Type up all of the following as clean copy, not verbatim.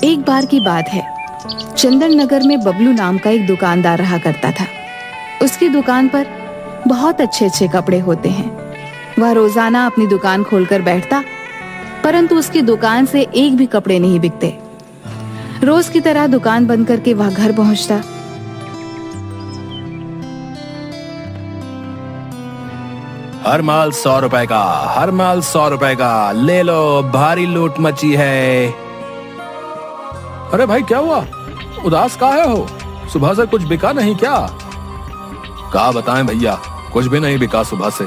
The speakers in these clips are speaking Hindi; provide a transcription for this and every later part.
एक बार की बात है, चंदन नगर में बबलू नाम का एक दुकानदार रहा करता था। उसकी दुकान पर बहुत अच्छे अच्छे कपड़े होते हैं। वह रोजाना अपनी दुकान खोलकर बैठता, परंतु उसकी दुकान से एक भी कपड़े नहीं बिकते। रोज की तरह दुकान बंद करके वह घर पहुंचता। हर माल 100 रुपए का, हर माल 100 रुपए का, ले लो, भारी लूट मची है। अरे भाई क्या हुआ, उदास काहे हो? सुबह से कुछ बिका नहीं क्या? क्या बताएं भैया, कुछ भी नहीं बिका सुबह से।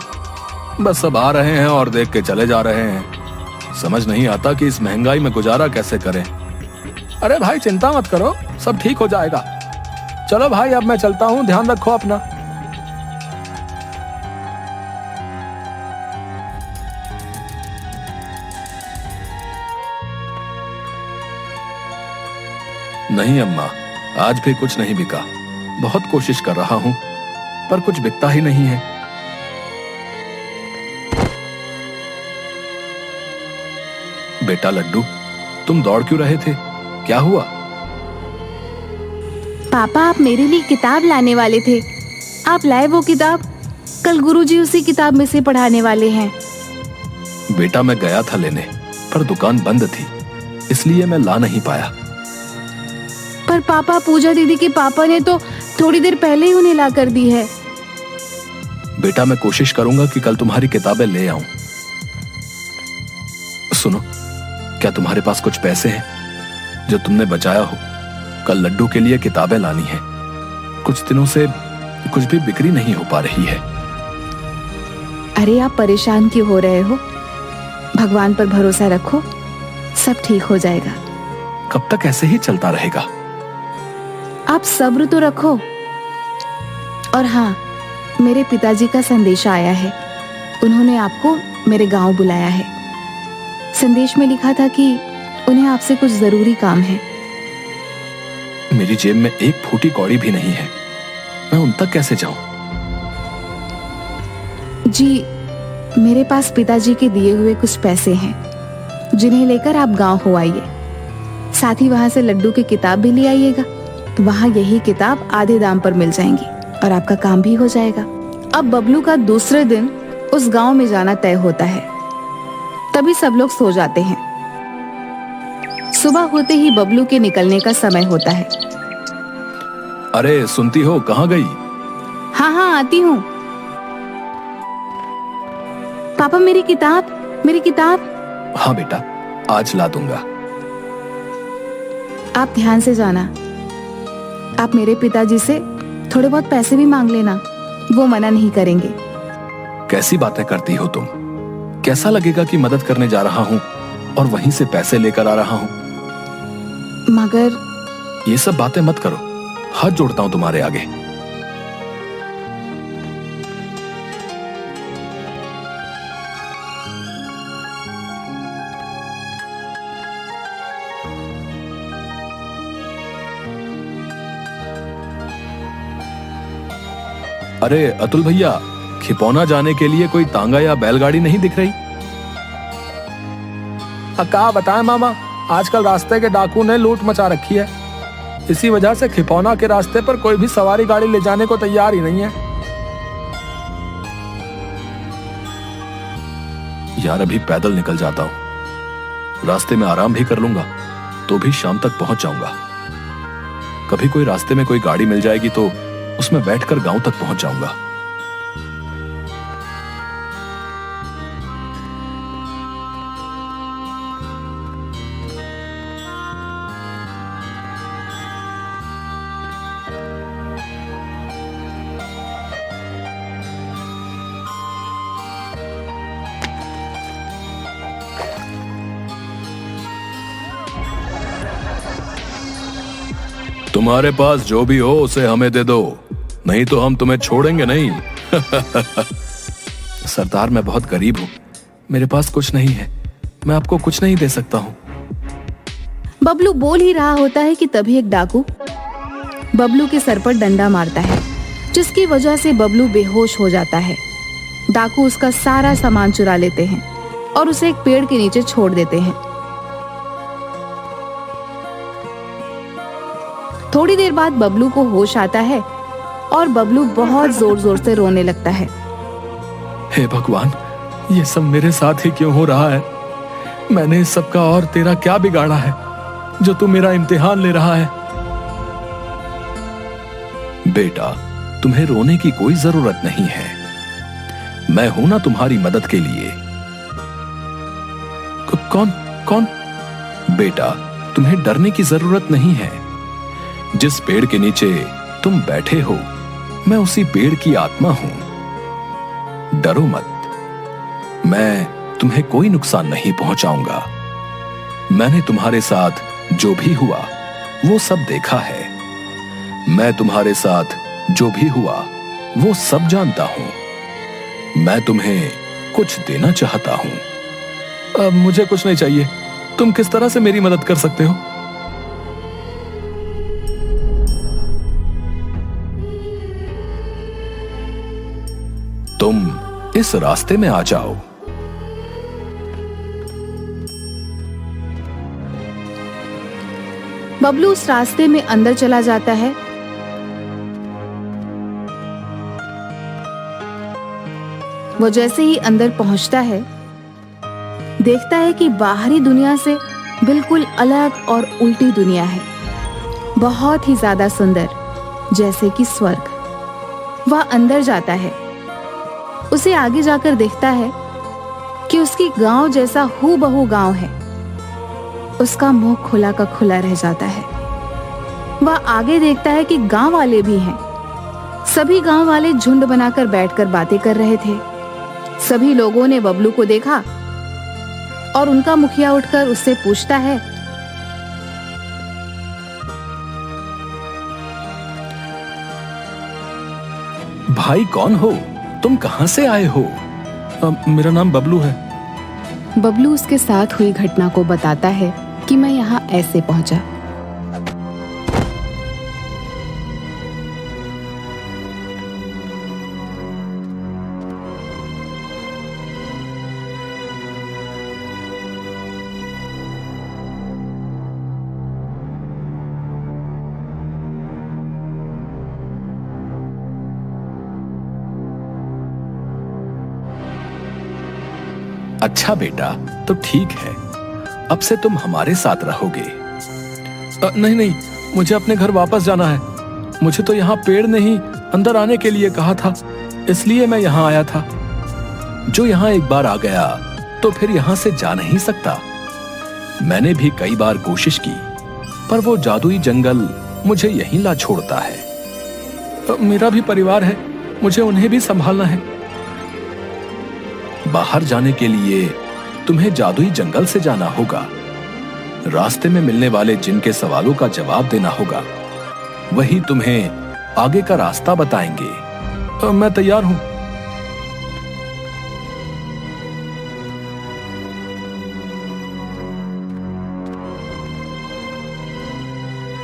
बस सब आ रहे हैं और देख के चले जा रहे हैं। समझ नहीं आता कि इस महंगाई में गुजारा कैसे करें। अरे भाई चिंता मत करो, सब ठीक हो जाएगा। चलो भाई अब मैं चलता हूँ, ध्यान रखो अपना। नहीं अम्मा, आज भी कुछ नहीं बिका। बहुत कोशिश कर रहा हूं पर कुछ बिकता ही नहीं है। बेटा लड्डू, तुम दौड़ क्यों रहे थे? क्या हुआ? पापा, आप मेरे लिए किताब लाने वाले थे। आप लाए वो किताब? कल गुरुजी उसी किताब में से पढ़ाने वाले हैं। बेटा मैं गया था लेने, पर दुकान बंद थी, इसलिए मैं ला नहीं पाया। पर पापा, पूजा दीदी के पापा ने तो थोड़ी देर पहले ही उन्हें ला कर दी है। बेटा मैं कोशिश करूंगा कि कल तुम्हारी किताबें ले आऊं। सुनो, क्या तुम्हारे पास कुछ पैसे हैं जो तुमने बचाया हो? कल लड्डू के लिए किताबें लानी है। कुछ दिनों से कुछ भी बिक्री नहीं हो पा रही है। अरे आप परेशान क्यों हो रहे हो? भगवान पर भरोसा रखो, सब ठीक हो जाएगा। कब तक ऐसे ही चलता रहेगा? आप सब्र तो रखो। और हाँ, मेरे पिताजी का संदेशा आया है। उन्होंने आपको मेरे गांव बुलाया है। संदेश में लिखा था कि उन्हें आपसे कुछ जरूरी काम है। मेरी जेब में एक फूटी कौड़ी भी नहीं है, मैं उन तक कैसे जाऊं? जी, मेरे पास पिताजी के दिए हुए कुछ पैसे हैं, जिन्हें लेकर आप गांव हो आइए। साथ ही वहां से लड्डू की किताब भी ले आइएगा, तो वहां यही किताब आधे दाम पर मिल जाएंगी और आपका काम भी हो जाएगा। अब बबलू का दूसरे दिन उस गांव में जाना तय होता है। तभी सब लोग सो जाते हैं। सुबह होते ही बबलू के निकलने का समय होता है। अरे सुनती हो, कहाँ गई? हाँ हाँ, आती हूँ। पापा, मेरी किताब, मेरी किताब। हाँ बेटा, आज ला दूंगा। आप ध्यान से जाना। आप मेरे पिताजी से थोड़े बहुत पैसे भी मांग लेना, वो मना नहीं करेंगे। कैसी बातें करती हो तुम? कैसा लगेगा कि मदद करने जा रहा हूँ और वहीं से पैसे लेकर आ रहा हूँ? मगर ये सब बातें मत करो, हाथ जोड़ता हूँ तुम्हारे आगे। अरे अतुल भैया, खिपौना जाने के लिए कोई तांगा या बैलगाड़ी नहीं दिख रही? क्या बताएं मामा, आजकल रास्ते के डाकू ने लूट मचा रखी है। इसी वजह से खिपौना के रास्ते पर कोई भी सवारी गाड़ी ले जाने को तैयार ही नहीं है। यार अभी पैदल निकल जाता हूं, रास्ते में आराम भी कर लूंगा, तो भी शाम तक पहुंच जाऊंगा। कभी कोई रास्ते में कोई गाड़ी मिल जाएगी तो उसमें बैठकर गांव तक पहुंच जाऊंगा। तुम्हारे पास जो भी हो उसे हमें दे दो, नहीं तो हम तुम्हें छोड़ेंगे नहीं। सरदार मैं बहुत गरीब हूँ, मेरे पास कुछ नहीं है, मैं आपको कुछ नहीं दे सकता हूँ। बबलू बोल ही रहा होता है कि तभी एक डाकू बबलू के सर पर डंडा मारता है, जिसकी वजह से बबलू बेहोश हो जाता है। डाकू उसका सारा सामान चुरा लेते हैं और उसे एक पेड़ के नीचे छोड़ देते हैं। थोड़ी देर बाद बबलू को होश आता है और बबलू बहुत जोर जोर से रोने लगता है। हे भगवान, ये सब मेरे साथ ही क्यों हो रहा है? मैंने इस सब का और तेरा क्या बिगाड़ा है जो तू मेरा इम्तिहान ले रहा है? बेटा, तुम्हें रोने की कोई जरूरत नहीं है। मैं हूं ना तुम्हारी मदद के लिए। कौन कौन? बेटा, तुम्हें डरने की जरूरत नहीं है। जिस पेड़ के नीचे तुम बैठे हो, मैं उसी पेड़ की आत्मा हूं। डरो मत, मैं तुम्हें कोई नुकसान नहीं पहुंचाऊंगा। मैंने तुम्हारे साथ जो भी हुआ वो सब देखा है। मैं तुम्हारे साथ जो भी हुआ वो सब जानता हूं। मैं तुम्हें कुछ देना चाहता हूं। अब मुझे कुछ नहीं चाहिए। तुम किस तरह से मेरी मदद कर सकते हो? तुम इस रास्ते में आ जाओ। बबलू उस रास्ते में अंदर चला जाता है। वो जैसे ही अंदर पहुंचता है, देखता है कि बाहरी दुनिया से बिल्कुल अलग और उल्टी दुनिया है, बहुत ही ज्यादा सुंदर, जैसे कि स्वर्ग। वह अंदर जाता है। उसे आगे जाकर देखता है कि उसकी गांव जैसा हूबहू गांव है। उसका मुंह खुला का खुला रह जाता है। वह आगे देखता है कि गांव वाले भी हैं। सभी गांव वाले झुंड बनाकर बैठकर बातें कर रहे थे। सभी लोगों ने बबलू को देखा और उनका मुखिया उठकर उससे पूछता है, भाई कौन हो? तुम कहां से आए हो? मेरा नाम बबलू है। बबलू उसके साथ हुई घटना को बताता है कि मैं यहाँ ऐसे पहुंचा। अच्छा बेटा, तो ठीक है, अब से तुम हमारे साथ रहोगे। नहीं नहीं, मुझे अपने घर वापस जाना है। मुझे तो यहाँ पेड़ ने ही अंदर आने के लिए कहा था, इसलिए मैं यहाँ आया था। जो यहाँ एक बार आ गया तो फिर यहाँ से जा नहीं सकता। मैंने भी कई बार कोशिश की, पर वो जादुई जंगल मुझे यहीं ला छोड़ता है। मेरा भी परिवार है, मुझे उन्हें भी संभालना है। बाहर जाने के लिए तुम्हें जादुई जंगल से जाना होगा। रास्ते में मिलने वाले जिनके सवालों का जवाब देना होगा, वही तुम्हें आगे का रास्ता बताएंगे। मैं तैयार हूं।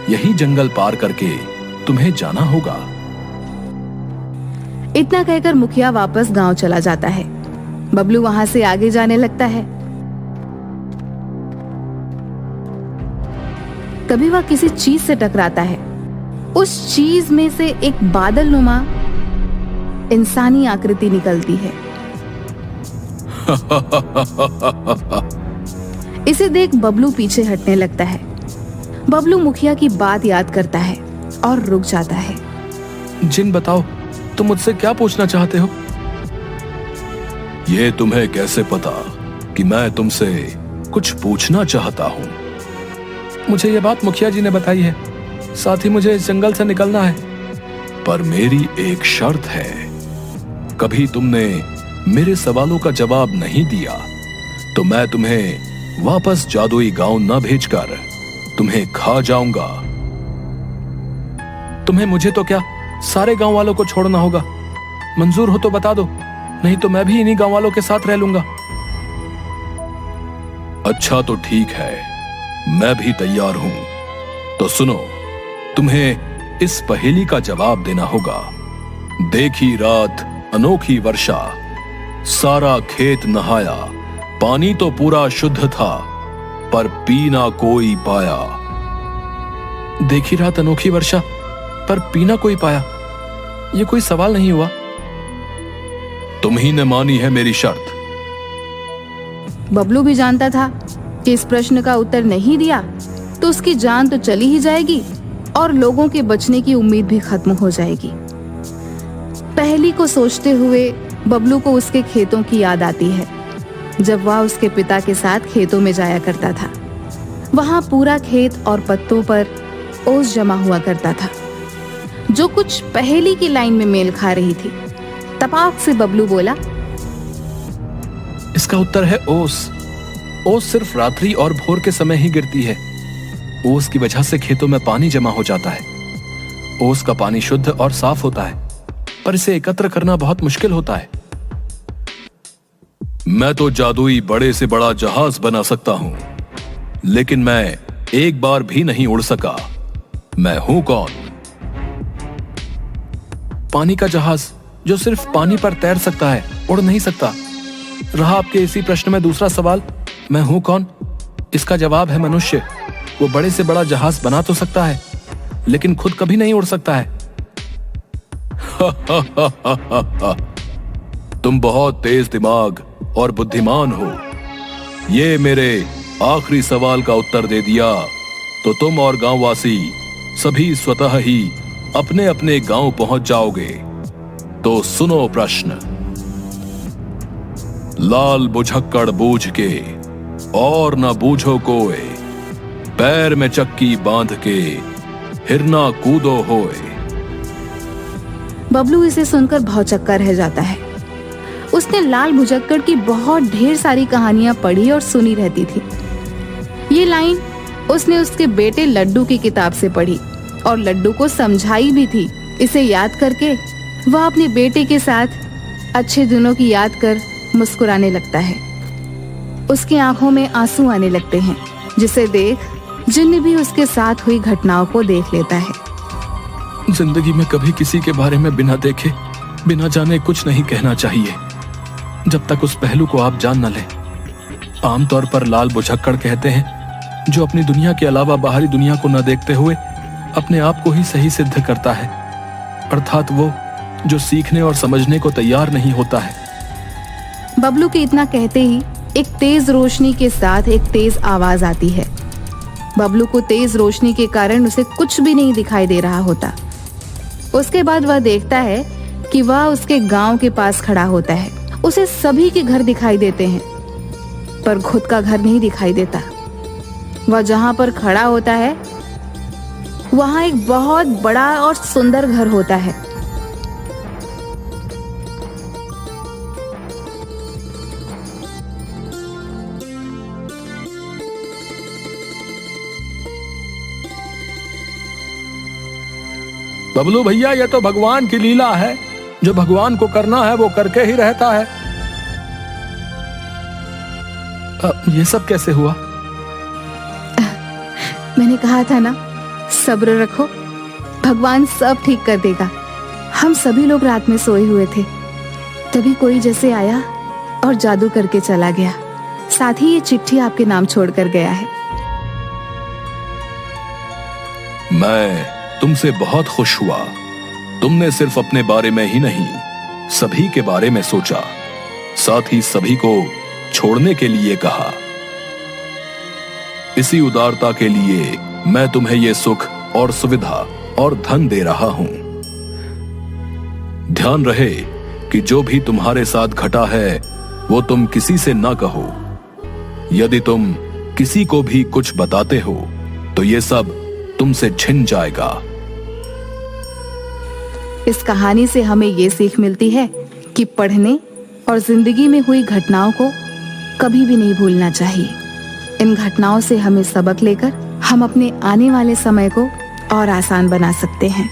यही जंगल पार करके तुम्हें जाना होगा। इतना कहकर मुखिया वापस गांव चला जाता है। बबलू वहां से आगे जाने लगता है। तभी वह किसी चीज से टकराता है। उस चीज में से एक बादल नुमा इंसानी आकृति निकलती है। इसे देख बबलू पीछे हटने लगता है। बबलू मुखिया की बात याद करता है और रुक जाता है। जिन बताओ, तुम मुझसे क्या पूछना चाहते हो? ये तुम्हें कैसे पता कि मैं तुमसे कुछ पूछना चाहता हूं? मुझे ये बात मुखिया जी ने बताई है। साथ ही मुझे इस जंगल से निकलना है। पर मेरी एक शर्त है। कभी तुमने मेरे सवालों का जवाब नहीं दिया तो मैं तुम्हें वापस जादुई गांव न भेजकर तुम्हें खा जाऊंगा। तुम्हें मुझे तो क्या, सारे गांव वालों को छोड़ना होगा। मंजूर हो तो बता दो, नहीं तो मैं भी इन्हीं गांव वालों के साथ रह लूंगा। अच्छा तो ठीक है, मैं भी तैयार हूं। तो सुनो, तुम्हें इस पहेली का जवाब देना होगा। देखी रात अनोखी वर्षा, सारा खेत नहाया, पानी तो पूरा शुद्ध था, पर पीना कोई पाया। देखी रात अनोखी वर्षा, पर पी ना कोई पाया। ये कोई सवाल नहीं हुआ। तुम ही ने मानी है मेरी शर्त। बबलू भी जानता था कि इस प्रश्न का उत्तर नहीं दिया तो उसकी जान तो चली ही जाएगी और लोगों के बचने की उम्मीद भी खत्म हो जाएगी। पहली को सोचते हुए बबलू को उसके खेतों की याद आती है, जब वह उसके पिता के साथ खेतों में जाया करता था। वहां पूरा खेत और पत्तों पर ओस जमा हुआ करता था, जो कुछ पहेली की लाइन में मेल खा रही थी। तपाक से बबलू बोला, इसका उत्तर है ओस। ओस सिर्फ रात्रि और भोर के समय ही गिरती है। ओस की वजह से खेतों में पानी जमा हो जाता है। ओस का पानी शुद्ध और साफ होता है, पर इसे एकत्र करना बहुत मुश्किल होता है। मैं तो जादुई बड़े से बड़ा जहाज बना सकता हूं, लेकिन मैं एक बार भी नहीं उड़ सका। मैं हूं कौन? पानी का जहाज जो सिर्फ पानी पर तैर सकता है, उड़ नहीं सकता। रहा आपके इसी प्रश्न में दूसरा सवाल, मैं हूं कौन? इसका जवाब है मनुष्य। वो बड़े से बड़ा जहाज बना तो सकता है, लेकिन खुद कभी नहीं उड़ सकता है। तुम बहुत तेज दिमाग और बुद्धिमान हो। ये मेरे आखिरी सवाल का उत्तर दे दिया तो तुम और गांववासी सभी स्वतः ही अपने अपने गांव पहुंच जाओगे। तो सुनो प्रश्न। लाल बुझक्कड़ बूझ के और न बूझो कोय, पैर में चक्की बांध के हिरना कूदो होए। बबलू इसे सुनकर भौचक्का रह जाता है। उसने लाल भुजक्कड़ की बहुत ढेर सारी कहानियां पढ़ी और सुनी रहती थी। ये लाइन उसने उसके बेटे लड्डू की किताब से पढ़ी और लड्डू को समझाई भी थी। इसे याद करके वह अपने बेटे के साथ अच्छे दिनों की याद कर मुस्कुराने लगता है। उसकी आंखों में आंसू आने लगते हैं, जिसे देख जिन्न भी उसके साथ हुई घटनाओं को देख लेता है। जिंदगी में कभी किसी के बारे में बिना देखे, बिना जाने कुछ नहीं कहना चाहिए, जब तक उस पहलू को आप जान न लें। आमतौर पर लाल बुझक्कड़ कहते हैं, जो अपनी दुनिया के अलावा बाहरी दुनिया को न देखते हुए अपने आप को ही सही सिद्ध करता है, अर्थात वो जो सीखने और समझने को तैयार नहीं होता है। बबलू के इतना कहते ही एक तेज रोशनी के साथ एक तेज आवाज आती है। बबलू को तेज रोशनी के कारण उसे कुछ भी नहीं दिखाई दे रहा होता। उसके बाद वह देखता है कि वह उसके गांव के पास खड़ा होता है। उसे सभी के घर दिखाई देते हैं, पर खुद का घर नहीं दिखाई देता। वह जहां पर खड़ा होता है वहां एक बहुत बड़ा और सुंदर घर होता है। बबलू भैया, यह तो भगवान की लीला है। जो भगवान को करना है वो करके ही रहता है। ये सब कैसे हुआ? मैंने कहा था ना, सब्र रखो, भगवान सब ठीक कर देगा। हम सभी लोग रात में सोए हुए थे, तभी कोई जैसे आया और जादू करके चला गया। साथ ही ये चिट्ठी आपके नाम छोड़कर गया है। मैं तुमसे बहुत खुश हुआ। तुमने सिर्फ अपने बारे में ही नहीं, सभी के बारे में सोचा, साथ ही सभी को छोड़ने के लिए कहा। इसी उदारता के लिए मैं तुम्हें ये सुख और सुविधा और धन दे रहा हूं। ध्यान रहे कि जो भी तुम्हारे साथ घटा है वो तुम किसी से ना कहो। यदि तुम किसी को भी कुछ बताते हो तो ये सब तुमसे छिन जाएगा। इस कहानी से हमें ये सीख मिलती है कि पढ़ने और जिंदगी में हुई घटनाओं को कभी भी नहीं भूलना चाहिए। इन घटनाओं से हमें सबक लेकर हम अपने आने वाले समय को और आसान बना सकते हैं।